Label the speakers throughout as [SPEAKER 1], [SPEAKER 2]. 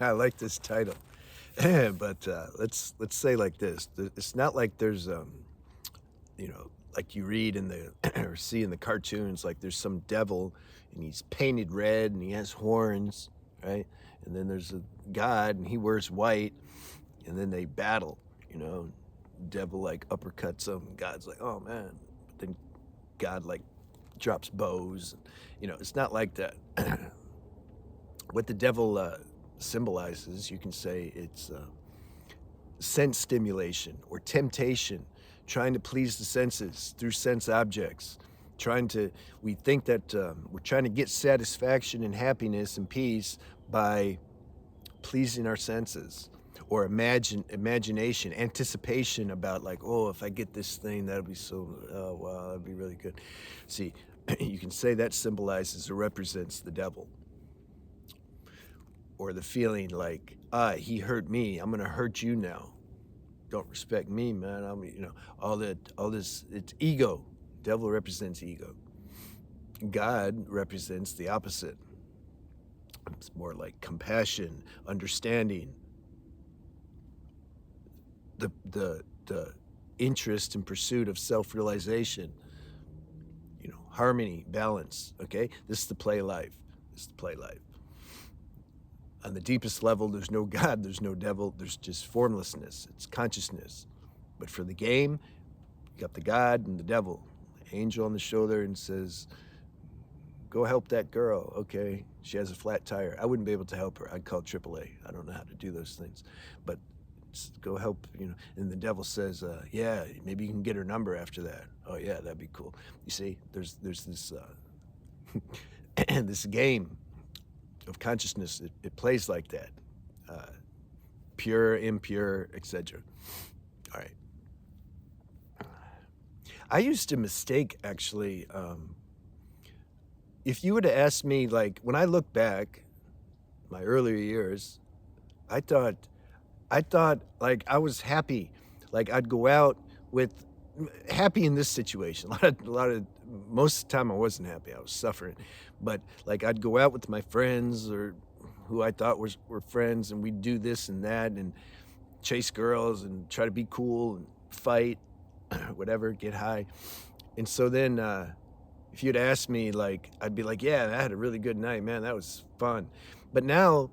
[SPEAKER 1] I like this title. But let's say like this. It's not like there's like you read in the or see in the cartoons, like there's some devil and he's painted red and he has horns, right? And then there's a god and he wears white, and then they battle. You know, devil like uppercuts him. God's like, oh man. But then God like drops bows. It's not like that. What the devil symbolizes, you can say it's sense stimulation or temptation, trying to please the senses through sense objects. We think that we're trying to get satisfaction and happiness and peace by pleasing our senses, or imagination, anticipation about, like, oh, if I get this thing, that'll be so, oh wow, that'd be really good. See, you can say that symbolizes or represents the devil, or the feeling like, he hurt me, I'm gonna hurt you now. Don't respect me, man. All this, it's ego. Devil represents ego. God represents the opposite. It's more like compassion, understanding, the interest and pursuit of self-realization, harmony, balance. Okay, this is the play life. This is the play life. On the deepest level, there's no God, there's no devil, there's just formlessness. It's consciousness. But for the game, you got the God and the devil. The angel on the shoulder and says, go help that girl. Okay, she has a flat tire. I wouldn't be able to help her. I'd call AAA. I don't know how to do those things. But go help, And the devil says, yeah, maybe you can get her number after that. Oh yeah, that'd be cool. You see, there's this this game of consciousness. It plays like that. Pure, impure, etc. All right. I used to mistake, actually, if you were to ask me, like, when I look back, my earlier years, I thought like I was happy. Like I'd go out with happy in this situation. Most of the time I wasn't happy. I was suffering. But like I'd go out with my friends, or who I thought were friends, and we'd do this and that and chase girls and try to be cool and fight, whatever, get high. And so then if you'd ask me, like, I'd be like, yeah, I had a really good night, man. That was fun. But now,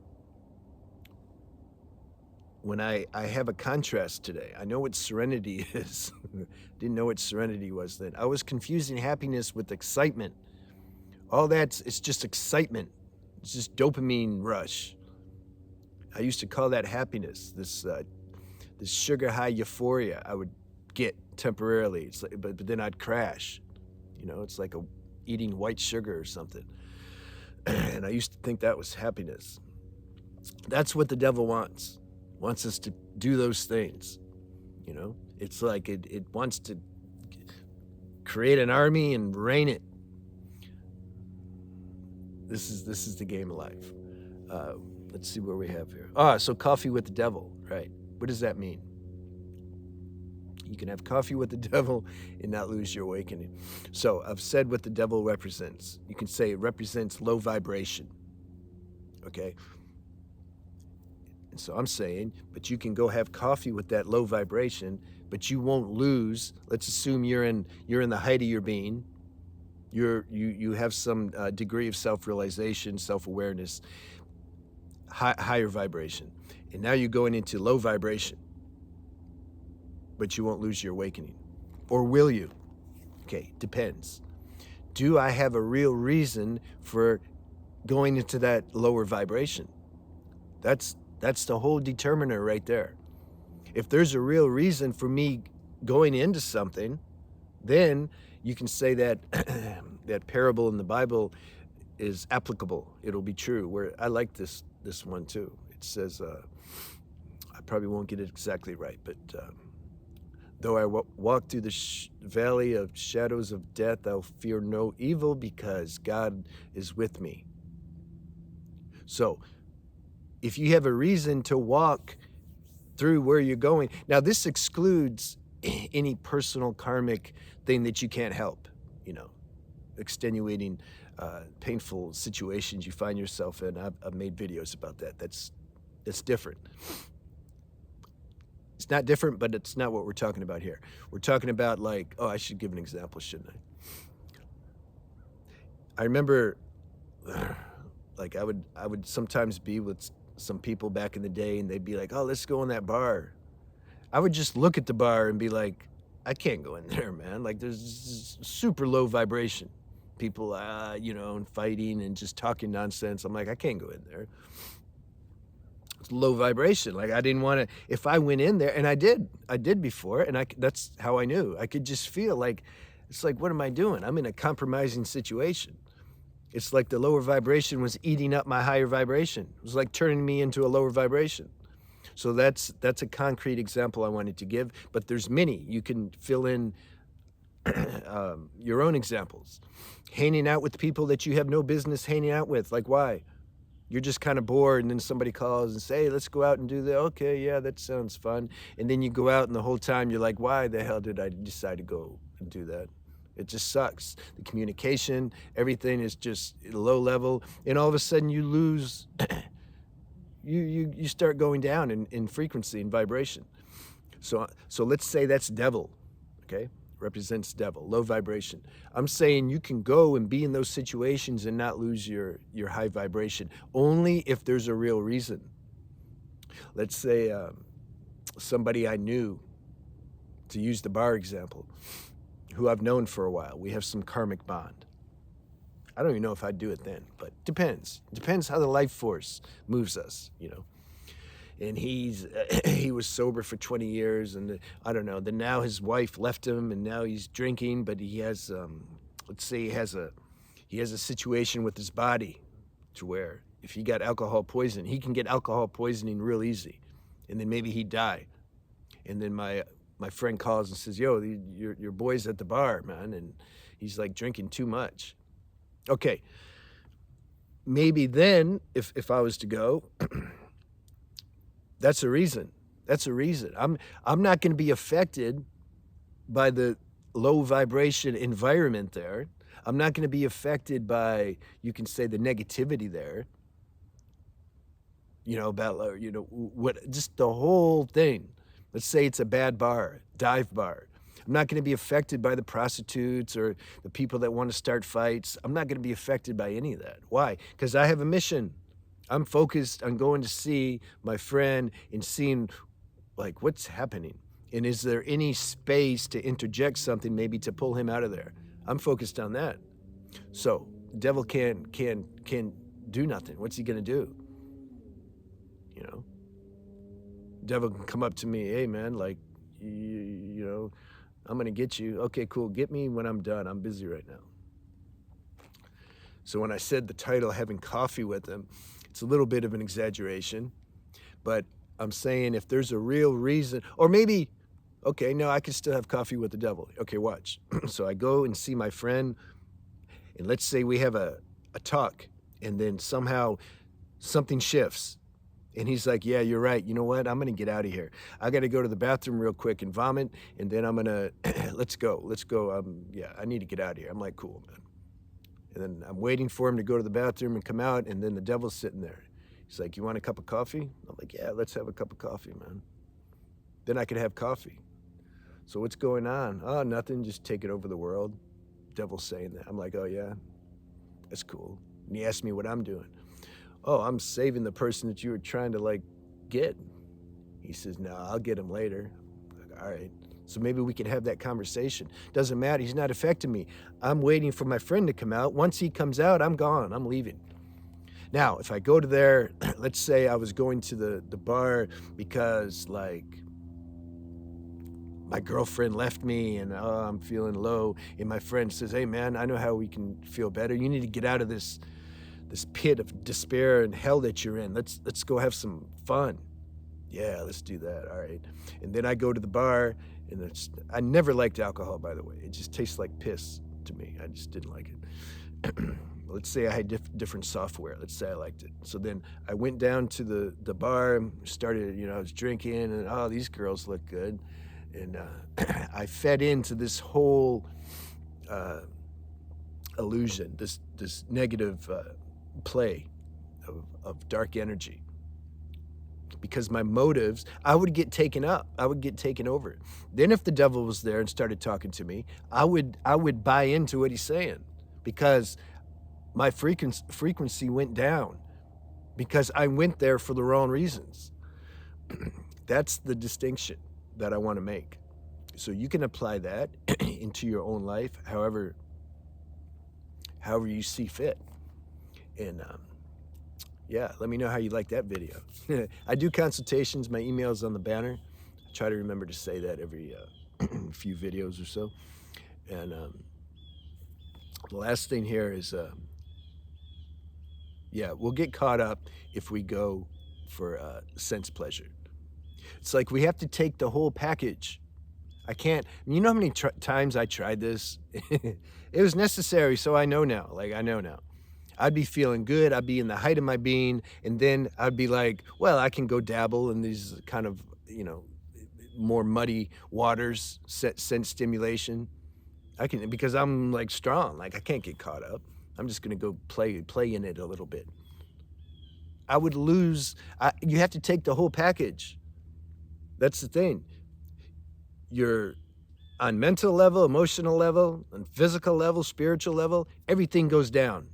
[SPEAKER 1] when I have a contrast today, I know what serenity is. Didn't know what serenity was then. I was confusing happiness with excitement. It's just excitement. It's just dopamine rush. I used to call that happiness, this sugar high euphoria I would get temporarily. It's like, but then I'd crash. It's like eating white sugar or something. And I used to think that was happiness. That's what the devil wants us to do those things. It's like it wants to create an army and reign it. This is the game of life. Let's see where we have here. So coffee with the devil, right? What does that mean? You can have coffee with the devil and not lose your awakening. So I've said what the devil represents. You can say it represents low vibration. Okay? And so I'm saying, but you can go have coffee with that low vibration, but you won't lose. Let's assume you're in the height of your being. You have some degree of self-realization, self-awareness, higher vibration. And now you're going into low vibration, but you won't lose your awakening. Or will you? Okay, depends. Do I have a real reason for going into that lower vibration? That's the whole determiner right there. If there's a real reason for me going into something, then you can say that that parable in the Bible is applicable. It'll be true. Where I like this one too. It says, I probably won't get it exactly right, but though I walk through the valley of shadows of death, I'll fear no evil because God is with me. So if you have a reason to walk through where you're going, now this excludes any personal karmic thing that you can't help, extenuating, painful situations you find yourself in. I've made videos about that. That's It's different. It's not different, but it's not what we're talking about here. We're talking about like, oh, I should give an example, shouldn't I remember like I would sometimes be with some people back in the day and they'd be like, "Oh, let's go in that bar." I would just look at the bar and be like, "I can't go in there, man." Like there's this super low vibration. People and fighting and just talking nonsense. I'm like, "I can't go in there." It's low vibration. Like I didn't want to if I went in there and I did. I did before and that's how I knew. I could just feel like it's like what am I doing? I'm in a compromising situation. It's like the lower vibration was eating up my higher vibration. It was like turning me into a lower vibration. So that's a concrete example I wanted to give, but there's many. You can fill in your own examples. Hanging out with people that you have no business hanging out with. Like why? You're just kind of bored and then somebody calls and say, hey, let's go out and do that. Okay, yeah, that sounds fun. And then you go out and the whole time you're like, why the hell did I decide to go and do that? It just sucks. The communication, everything is just low level. And all of a sudden you lose, you start going down in frequency and vibration. So let's say that's devil, okay? Represents devil, low vibration. I'm saying you can go and be in those situations and not lose your high vibration, only if there's a real reason. Let's say somebody I knew, to use the bar example, who I've known for a while. We have some karmic bond. I don't even know if I'd do it then, but depends. Depends how the life force moves us, And he was sober for 20 years, and I don't know. Then now his wife left him, and now he's drinking. But he has, let's say, he has a situation with his body, to where if he got alcohol poison, he can get alcohol poisoning real easy, and then maybe he'd die. And then my friend calls and says, "Yo, your boy's at the bar, man, and he's like drinking too much." Okay, maybe then if I was to go. That's a reason. That's a reason. I'm not going to be affected by the low vibration environment there. I'm not going to be affected by, you can say, the negativity there. About what, just the whole thing. Let's say it's a bad bar, dive bar. I'm not going to be affected by the prostitutes or the people that want to start fights. I'm not going to be affected by any of that. Why? Because I have a mission. I'm focused on going to see my friend and seeing like what's happening. And is there any space to interject something, maybe to pull him out of there? I'm focused on that. So the devil can do nothing. What's he gonna do? Devil can come up to me, hey man, like I'm gonna get you. Okay, cool. Get me when I'm done. I'm busy right now. So when I said the title, Having Coffee with Him, it's a little bit of an exaggeration, but I'm saying if there's a real reason, or maybe, okay, no, I can still have coffee with the devil. Okay, watch. So I go and see my friend, and let's say we have a talk, and then somehow something shifts. And he's like, yeah, you're right. You know what? I'm going to get out of here. I got to go to the bathroom real quick and vomit, and then I'm going to, let's go. Yeah, I need to get out of here. I'm like, cool, man. And then I'm waiting for him to go to the bathroom and come out, and then the devil's sitting there. He's like, you want a cup of coffee? I'm like, yeah, let's have a cup of coffee, man. Then I could have coffee. So what's going on? Oh, nothing, just taking over the world. Devil's saying that. I'm like, oh yeah, that's cool. And he asked me what I'm doing. Oh, I'm saving the person that you were trying to get. He says, no, I'll get him later. I'm like, all right. So maybe we can have that conversation. Doesn't matter, he's not affecting me. I'm waiting for my friend to come out. Once he comes out, I'm gone, I'm leaving. Now, if I go to there, let's say I was going to the bar because my girlfriend left me and I'm feeling low, and my friend says, hey man, I know how we can feel better. You need to get out of this pit of despair and hell that you're in. Let's go have some fun. Yeah, let's do that. All right. And then I go to the bar, and I never liked alcohol, by the way. It just tastes like piss to me. I just didn't like it. Let's say I had different software. Let's say I liked it. So then I went down to the bar, started, I was drinking, and oh, these girls look good. And I fed into this whole illusion, this negative play of dark energy. because my motives, I would get taken up. I would get taken over. Then if the devil was there and started talking to me, I would buy into what he's saying because my frequency went down because I went there for the wrong reasons. That's the distinction that I want to make. So you can apply that into your own life, however you see fit. And yeah, let me know how you like that video. I do consultations. My email's on the banner. I try to remember to say that every few videos or so. And the last thing here is, yeah, we'll get caught up if we go for sense pleasure. It's like we have to take the whole package. I can't, you know how many times I tried this? It was necessary, so I know now. Like, I know now. I'd be feeling good. I'd be in the height of my being. And then I'd be like, well, I can go dabble in these kind of, more muddy waters, sense stimulation. I can, because I'm like strong. Like, I can't get caught up. I'm just going to go play in it a little bit. I would lose. You have to take the whole package. That's the thing. You're on mental level, emotional level, on physical level, spiritual level, everything goes down.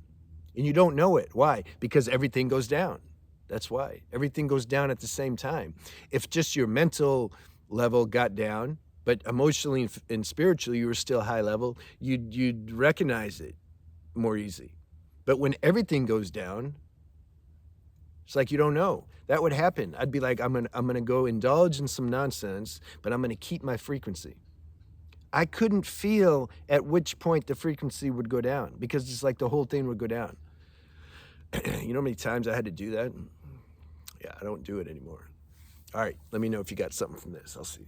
[SPEAKER 1] And you don't know it. Why? Because everything goes down. That's why. Everything goes down at the same time. If just your mental level got down, but emotionally and spiritually you were still high level, you'd recognize it more easy. But when everything goes down, it's like you don't know. That would happen. I'd be like, I'm gonna go indulge in some nonsense, but I'm gonna keep my frequency. I couldn't feel at which point the frequency would go down because it's like the whole thing would go down. You know how many times I had to do that? Yeah, I don't do it anymore. All right, let me know if you got something from this. I'll see you.